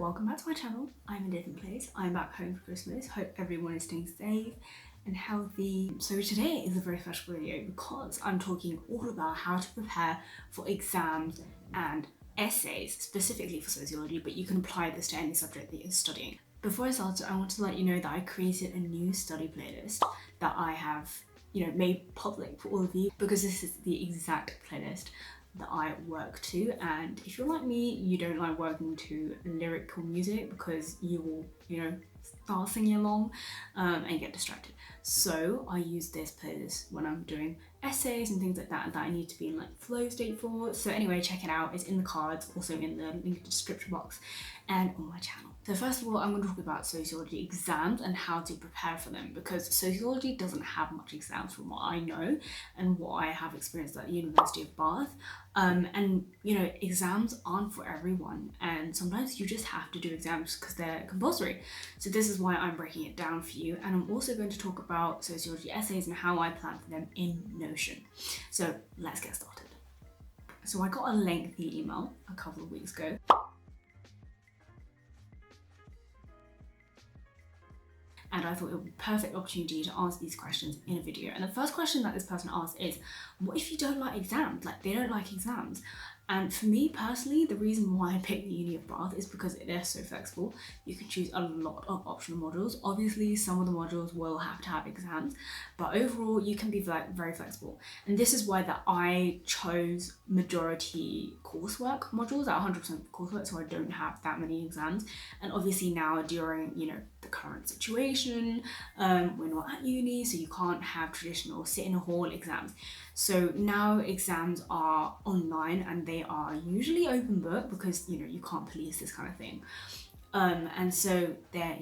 welcome back to my channel. I'm in a different place. I'm back home for Christmas. Hope everyone is staying safe and healthy. So today is a very special video because I'm talking all about how to prepare for exams and essays, specifically for sociology, but you can apply this to any subject that you're studying. Before I start, I want to let you know that I created a new study playlist that I have, made public for all of you because this is the exact playlist that I work to, and if you're like me, you don't like working to lyrical music because you will, start singing along and get distracted. So I use this playlist when I'm doing essays and things like that I need to be in like flow state for. So anyway, check it out. It's in the cards, also in the link in the description box and on my channel. So first of all, I'm going to talk about sociology exams and how to prepare for them, because sociology doesn't have much exams from what I know and what I have experienced at the University of Bath. Exams aren't for everyone, and sometimes you just have to do exams because they're compulsory. So this is why I'm breaking it down for you, and I'm also going to talk about sociology essays and how I plan for them in Notion. So let's get started. So I got a lengthy email a couple of weeks ago and I thought it would be a perfect opportunity to answer these questions in a video. And the first question that this person asked is, what if you don't like exams? Like, they don't like exams. And for me personally, the reason why I picked the Uni of Bath is because they're so flexible. You can choose a lot of optional modules. Obviously, some of the modules will have to have exams, but overall you can be very flexible. And this is why that I chose majority coursework modules at 100% coursework, so I don't have that many exams. And obviously now during, the current situation, we're not at uni, so you can't have traditional sit in a hall exams. So now exams are online and they are usually open book because, you can't police this kind of thing. And so they're,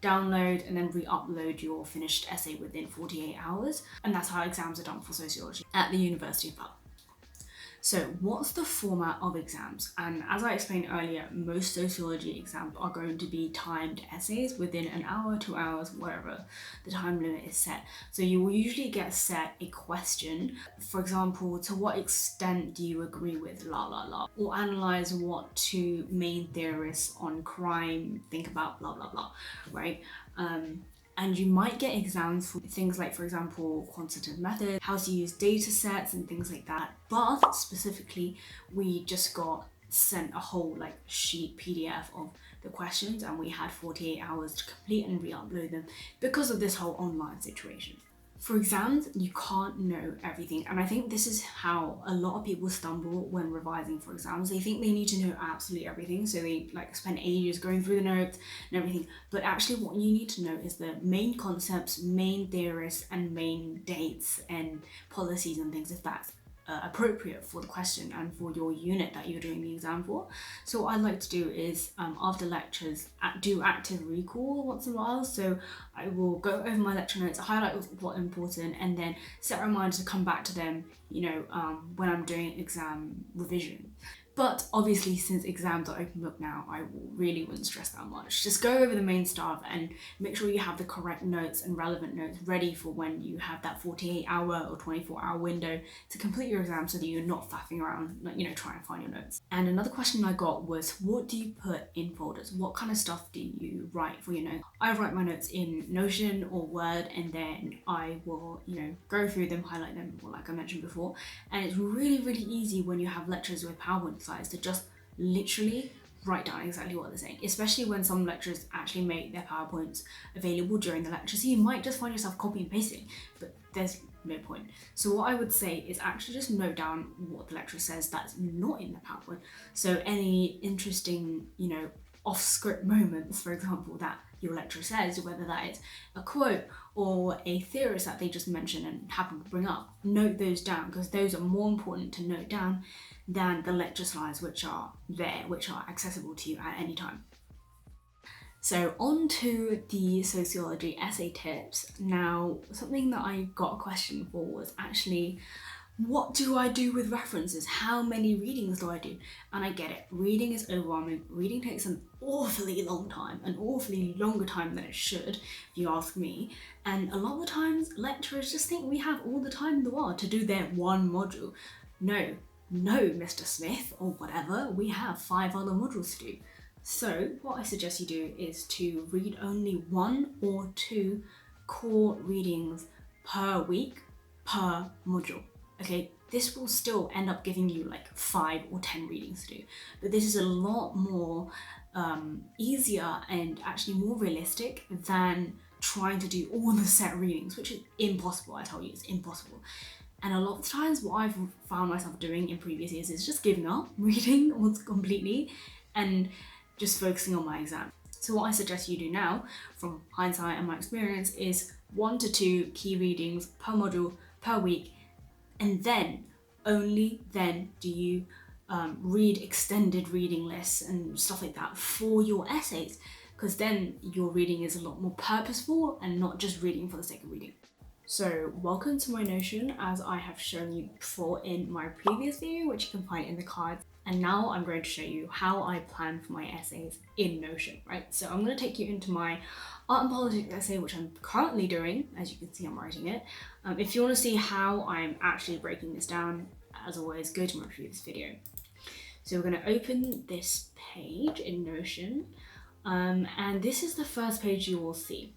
download and then re-upload your finished essay within 48 hours. And that's how exams are done for sociology at the University of Bath. So what's the format of exams? And as I explained earlier, most sociology exams are going to be timed essays within an hour, 2 hours, wherever the time limit is set. So you will usually get set a question, for example, to what extent do you agree with la la la? Or analyze what two main theorists on crime think about blah blah blah, right? And you might get exams for things like, for example, quantitative methods, how to use data sets and things like that. But specifically, we just got sent a whole sheet PDF of the questions, and we had 48 hours to complete and re-upload them because of this whole online situation. For exams, you can't know everything, and I think this is how a lot of people stumble when revising for exams. They think they need to know absolutely everything, so they spend ages going through the notes and everything, but actually what you need to know is the main concepts, main theorists, and main dates and policies and things, if that's appropriate for the question and for your unit that you're doing the exam for. So what I like to do is after lectures do active recall once in a while. So I will go over my lecture notes, highlight what's important, and then set reminders to come back to them when I'm doing exam revision. But obviously, since exams are open book now, I really wouldn't stress that much. Just go over the main stuff and make sure you have the correct notes and relevant notes ready for when you have that 48-hour or 24-hour window to complete your exam, so that you're not faffing around, trying to find your notes. And another question I got was, what do you put in folders? What kind of stuff do you write for your notes? I write my notes in Notion or Word, and then I will, go through them, highlight them, like I mentioned before. And it's really, really easy when you have lectures with PowerPoint slides to just literally write down exactly what they're saying, especially when some lecturers actually make their PowerPoints available during the lecture. So you might just find yourself copying and pasting, but there's no point. So what I would say is actually just note down what the lecturer says that's not in the PowerPoint. So any interesting, off-script moments, for example, that your lecturer says, whether that is a quote or a theorist that they just mentioned and happen to bring up, note those down, because those are more important to note down than the lecture slides, which are there, which are accessible to you at any time. So on to the sociology essay tips. Now, something that I got a question for was actually, what do I do with references? How many readings do I do? And I get it, reading is overwhelming. Reading takes an awfully long time, an awfully longer time than it should, if you ask me. And a lot of the times, lecturers just think we have all the time in the world to do their one module. No, Mr. Smith or whatever, we have 5 other modules to do. So what I suggest you do is to read only 1 or 2 core readings per week per module. Okay, this will still end up giving you like 5 or 10 readings to do, but this is a lot more easier and actually more realistic than trying to do all the set readings, which is impossible. I tell you, it's impossible. And a lot of times what I've found myself doing in previous years is just giving up reading almost completely and just focusing on my exam. So what I suggest you do now, from hindsight and my experience, is 1 to 2 key readings per module per week, and then, only then, do you read extended reading lists and stuff like that for your essays, because then your reading is a lot more purposeful and not just reading for the sake of reading. So welcome to my Notion, as I have shown you before in my previous video, which you can find in the cards. And now I'm going to show you how I plan for my essays in Notion, right? So I'm going to take you into my art and politics essay, which I'm currently doing. As you can see, I'm writing it. If you want to see how I'm actually breaking this down, as always, go to my previous video. So we're going to open this page in Notion, and this is the first page you will see.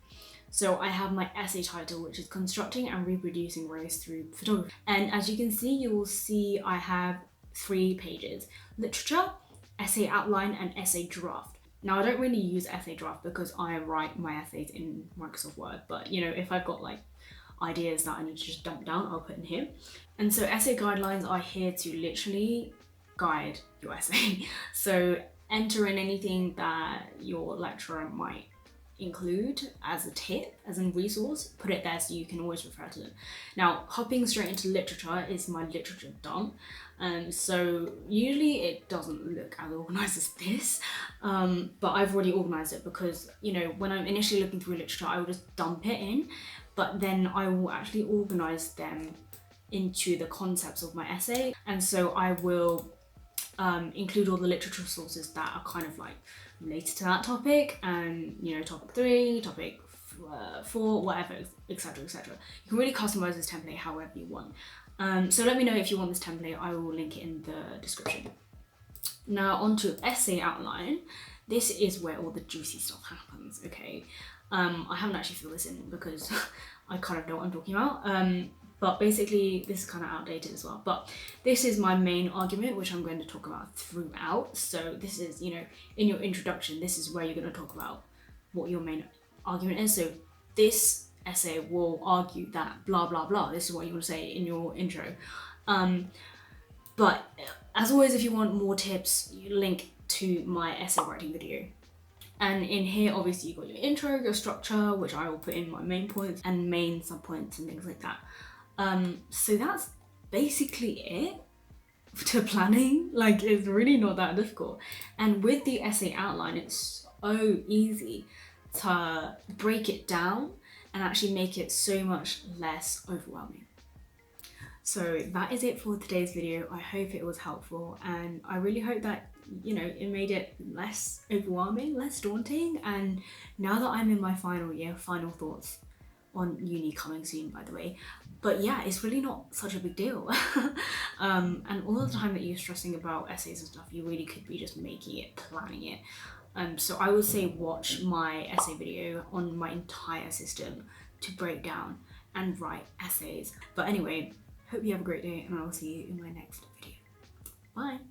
So I have my essay title, which is Constructing and Reproducing Race Through Photography. And as you can see, you will see I have 3 pages: literature, essay outline, and essay draft. Now I don't really use essay draft because I write my essays in Microsoft Word, but you know, if I've got like ideas that I need to just dump down, I'll put in here. And so essay guidelines are here to literally guide your essay. So enter in anything that your lecturer might include as a tip, as a resource, put it there so you can always refer to them. Now, hopping straight into literature is my literature dump. So usually it doesn't look as organized as this, but I've already organized it because, you know, when I'm initially looking through literature, I will just dump it in, but then I will actually organize them into the concepts of my essay. And so I will include all the literature sources that are kind of like related to that topic, and you know, topic 3, topic 4, whatever, etc, etc. You can really customize this template however you want. So let me know if you want this template. I will link it in the description. Now onto essay outline. This is where all the juicy stuff happens, okay? I haven't actually filled this in because I kind of know what I'm talking about. But basically, this is kind of outdated as well. But this is my main argument, which I'm going to talk about throughout. So this is, you know, in your introduction, this is where you're going to talk about what your main argument is. So this essay will argue that blah, blah, blah. This is what you want to say in your intro. But as always, if you want more tips, you link to my essay writing video. And in here, obviously, you've got your intro, your structure, which I will put in my main points and main subpoints and things like that. So that's basically it to planning. Like, it's really not that difficult. And with the essay outline, it's so easy to break it down and actually make it so much less overwhelming. So that is it for today's video. I hope it was helpful, and I really hope that, you know, it made it less overwhelming, less daunting. And now that I'm in my final year, final thoughts on uni coming soon, by the way. But yeah, it's really not such a big deal. And all the time that you're stressing about essays and stuff, you really could be just making it, planning it. So I would say watch my essay video on my entire system to break down and write essays. But anyway, hope you have a great day, and I will see you in my next video. Bye.